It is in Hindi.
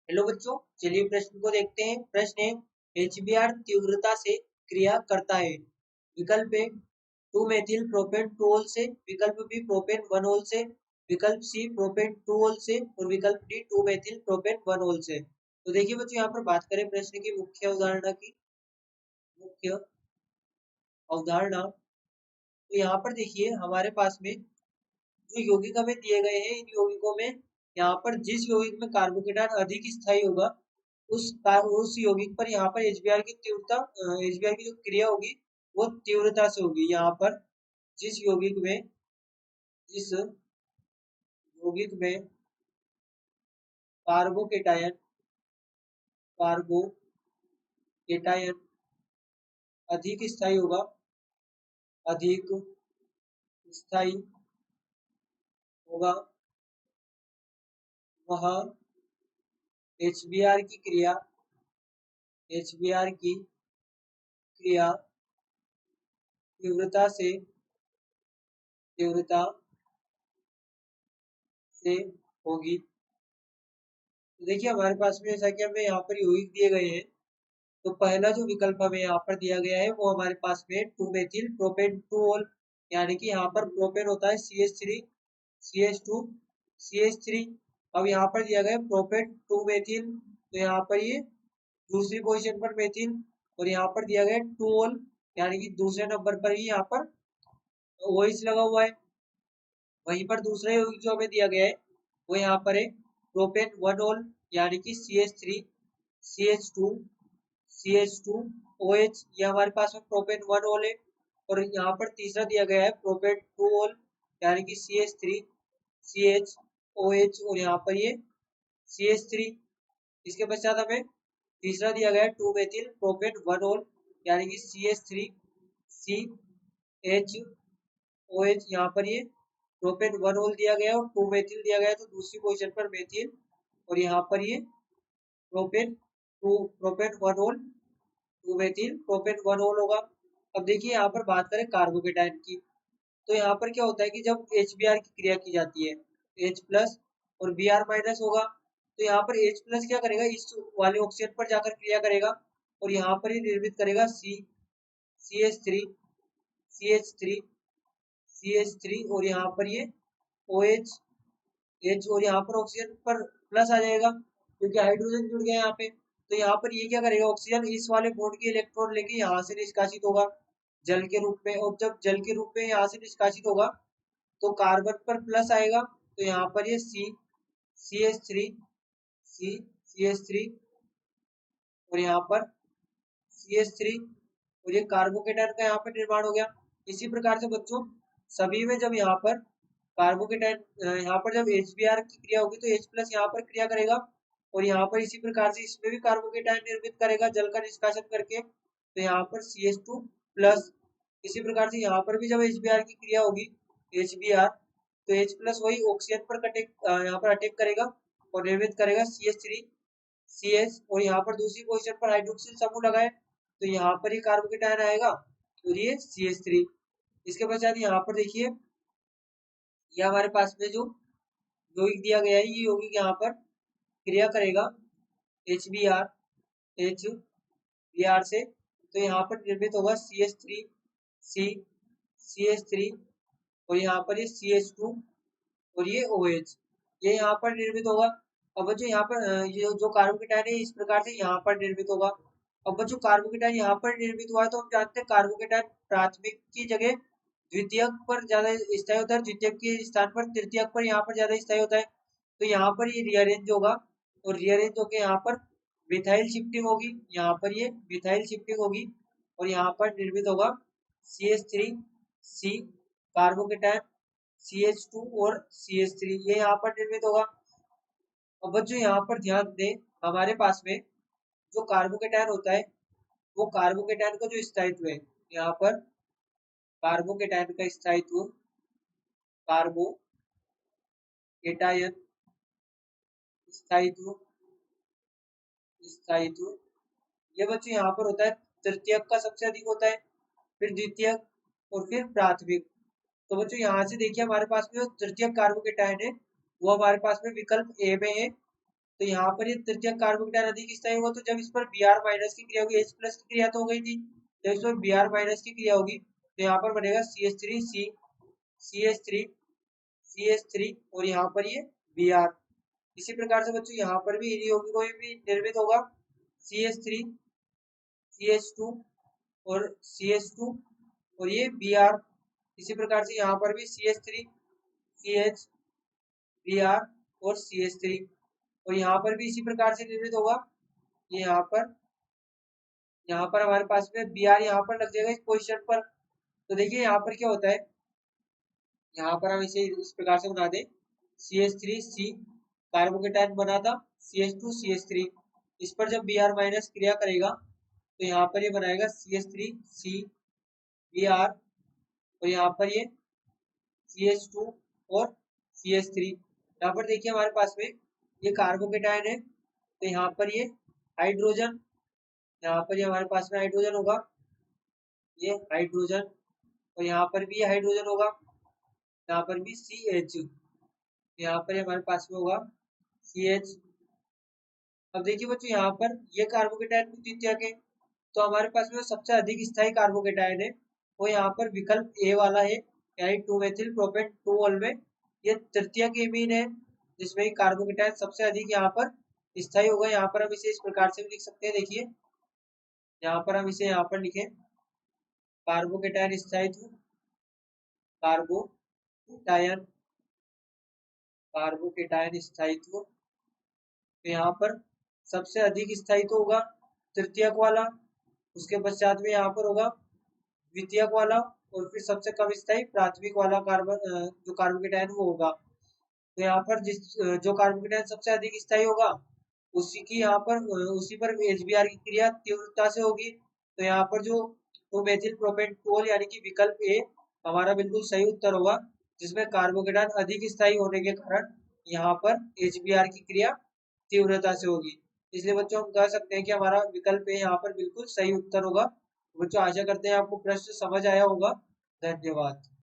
हेलो बच्चों, चलिए प्रश्न को देखते हैं। प्रश्न है HBr तीव्रता से क्रिया करता है। विकल्प ए 2 मेथिल प्रोपेन 2 ओल से, विकल्प बी प्रोपेन 1 ओल से, विकल्प सी प्रोपेन 2 ओल से और विकल्प डी 2 मेथिल प्रोपेन 1 ओल से। तो देखिए बच्चों, यहाँ पर बात करें प्रश्न की मुख्य अवधारणा की। मुख्य अवधारणा तो यहाँ पर देखिए हमारे पास में जो यौगिक हमें दिए गए हैं, इन यौगिकों में यहाँ पर जिस यौगिक में कार्बोकेटायन अधिक स्थायी होगा उस यौगिक पर यहाँ पर HBr की तीव्रता HBr की जो क्रिया होगी वो तीव्रता से होगी। यहाँ पर जिस यौगिक में जिस यौगिक में कार्बोकेटायन कार्बोकेटायन अधिक स्थायी होगा, अधिक स्थायी होगा, वह HBr की क्रिया तीव्रता से होगी। तो देखिए हमारे पास में जैसा कि हमें यहाँ पर यौगिक दिए गए हैं, तो पहला जो विकल्प हमें यहाँ पर दिया गया है वो हमारे पास में 2 मेथिल प्रोपेन 2 ओल, यानी कि यहाँ पर प्रोपेन होता है CH3 CH2 CH3। अब यहाँ पर दिया गया प्रोपेन 2 मेथिल, तो यहाँ पर ये दूसरी पोजीशन पर मेथिल, और यहाँ पर दिया गया 2 ओल, यानी कि दूसरे नंबर पर ही यहाँ पर OH लगा हुआ है। वहीं पर दूसरा यौगिक जो हमें दिया गया है वो यहाँ पर है प्रोपेन 1 ओल, यानी कि CH3 CH2 CH2 OH, ये हमारे पास में प्रोपेन 1 ओल है। और यहाँ पर तीसरा दिया गया है प्रोपेन 2 ओल, यानी कि CH3 CH OH और यहाँ पर ये CH3। इसके पश्चात हमें तीसरा दिया गया है 2 मेथिल प्रोपेन 1 ओल, यानी कि CH3 CH OH, यहाँ पर ये प्रोपेन 1 ओल दिया गया है और 2 मेथिल दिया गया है, तो दूसरी पोजीशन पर मेथिल, और यहाँ पर ये प्रोपेन 1 ओल 2 मेथिल प्रोपेन 1 ओल होगा। अब देखिए यहाँ पर बात करें कार्बोकेटायन की, तो यहाँ पर क्या होता है कि जब HBr की क्रिया की जाती है H प्लस और Br माइनस होगा, तो यहाँ पर H प्लस क्या करेगा, इस वाले ऑक्सीजन पर जाकर क्रिया करेगा और यहाँ पर ही निर्मित करेगा CH3 CH3 CH3 और यहाँ पर ये OH H, और यहाँ पर ऑक्सीजन पर प्लस आ जाएगा क्योंकि हाइड्रोजन जुड़ गया यहाँ पे। तो यहाँ पर ये क्या करेगा, ऑक्सीजन इस वाले बॉन्ड के इलेक्ट्रॉन लेके यहाँ से निष्कासित होगा जल के रूप में, और जब जल के रूप में यहाँ से निष्कासित होगा तो कार्बन पर प्लस आएगा, तो यहाँ पर ये CH3 CH3 और यहाँ पर CH3 और ये कार्बोकेटायन का यहाँ पर निर्माण हो गया। इसी प्रकार से बच्चों सभी में जब यहाँ पर कार्बोकेटायन यहाँ पर जब HBr की क्रिया होगी तो H प्लस यहाँ पर क्रिया करेगा और यहाँ पर इसी प्रकार से इसमें भी कार्बोकेटायन निर्मित करेगा जल का निष्कासन करके, तो यहाँ पर CH2 प्लस। इसी प्रकार से यहाँ पर भी जब HBr की क्रिया होगी HBr, तो H प्लस वही ऑक्सीजन पर यहाँ पर अटैक करेगा और निर्मित करेगा CH3 CH, और यहाँ पर दूसरी पोजीशन पर हाइड्रोक्सिल समूह लगाए तो यहाँ पर ही कार्बोकेटायन आएगा और ये CH3। इसके पश्चात यहाँ पर देखिए ये हमारे पास में जो यौगिक दिया गया है, ये यौगिक यहाँ पर क्रिया करेगा HBr से, तो यहाँ पर निर्मित होगा CH3 CH3 और यहाँ पर ये CH2 और ये OH, ये यहाँ पर निर्मित होगा। अब बच्चों यहाँ पर ये जो कार्बोकेटायन है इस प्रकार से यहाँ पर निर्मित होगा। अब बच्चों कार्बोकेटायन यहाँ पर निर्मित हुआ है तो हम जानते हैं कार्बोकेटायन प्राथमिक की जगह द्वितीयक पर ज्यादा स्थायी होता है, द्वितीयक के स्थान पर तृतीयक पर यहाँ पर ज्यादा स्थायी होता है। तो यहाँ पर ये रीअरेंज होगा और रीअरेंज होकर यहाँ पर मिथाइल शिफ्टिंग होगी, यहाँ पर ये मिथाइल शिफ्टिंग होगी और यहाँ पर निर्मित होगा CH3 कार्बोकेटायन CH2 और CH3, ये यहाँ पर निर्मित होगा। अब बच्चों यहाँ पर ध्यान दें, हमारे पास में जो कार्बोकेटायन होता है वो कार्बोकेटायन का जो स्थायित्व है, यहाँ पर कार्बोकेटायन का स्थायित्व कार्बोकेटायन स्थायित्व स्थायित्व ये बच्चों यहाँ पर होता है तृतीयक का सबसे अधिक होता है, फिर द्वितीयक और फिर प्राथमिक। तो बच्चों यहाँ से देखिए हमारे पास में जो तृतीयक कार्बोकेटायन है वो हमारे पास में विकल्प ए में है, तो यहाँ पर ये तृतीयक कार्बोकेटायन अधिक स्थायी होगा, तो जब इस पर Br माइनस की क्रिया होगी, H प्लस की क्रिया तो हो गई थी, जब इस पर Br माइनस की क्रिया होगी तो यहाँ पर बनेगा CH3 और यहाँ पर ये Br। इसी प्रकार से बच्चों यहाँ पर भी यौगिकों कोई भी निर्मित होगा CH3 CH2 और CH2 और ये Br। इसी प्रकार से यहाँ पर भी CH3 CH Br और CH3 और यहाँ पर भी इसी प्रकार से निर्मित होगा। ये यहाँ पर हमारे पास में Br यहाँ पर लग जाएगा इस पोजीशन पर। तो देखिए यहाँ पर क्या होता है, यहाँ पर हम इसे इस प्रकार से बना दें CH3C कार्बोकेटायन बना था CH2CH3, इस पर जब Br माइनस क्रिया करेगा तो यहाँ पर ये बनाएगा CH3C Br और यहाँ पर ये CH2 और CH3। यहाँ पर देखिए हमारे पास में ये कार्बोकेटायन है, तो यहाँ पर ये हाइड्रोजन, यहाँ पर ये हमारे पास में हाइड्रोजन होगा, ये हाइड्रोजन और यहाँ पर भी ये हाइड्रोजन होगा, यहाँ पर भी CH, यहाँ पर हमारे पास में होगा CH। अब देखिए बच्चों यहाँ पर ये कार्बोकेटायन द्वितीयक है, तो हमारे पास में सबसे अधिक स्थायी कार्बोकेटायन है वो यहाँ पर विकल्प ए वाला है, यानी 2 मेथिल प्रोपेन 2 में ये तृतीयक एमीन है जिसमें कार्बोकेटायन सबसे अधिक यहाँ पर स्थायी होगा। यहाँ पर हम इसे इस प्रकार से भी लिख सकते हैं, देखिए यहाँ पर हम इसे यहाँ पर लिखें कार्बोकेटायन स्थायित्व, कार्बोकेटायन कार्बोकेटायन स्थायित्व, तो यहाँ पर सबसे अधिक स्थायित्व होगा तृतीयक वाला, उसके पश्चात में यहाँ पर होगा द्वितीयक वाला और फिर सबसे कम स्थायी प्राथमिक वाला कार्बन जो कार्बोकेटायन वो होगा। तो यहाँ पर जो कार्बोकेटायन सबसे अधिक स्थायी होगा उसी की यहाँ पर उसी पर HBr की क्रिया तीव्रता से होगी। तो यहाँ पर जो 2 मेथिल प्रोपेन टोल यानी कि विकल्प ए हमारा बिल्कुल सही उत्तर होगा, जिसमें कार्बोकेटायन अधिक स्थायी होने के कारण यहाँ पर HBr की क्रिया तीव्रता से होगी। इसलिए बच्चों हम कह सकते हैं कि हमारा विकल्प ए यहाँ पर बिल्कुल सही उत्तर होगा। बच्चों आशा करते हैं आपको प्रश्न समझ आया होगा। धन्यवाद।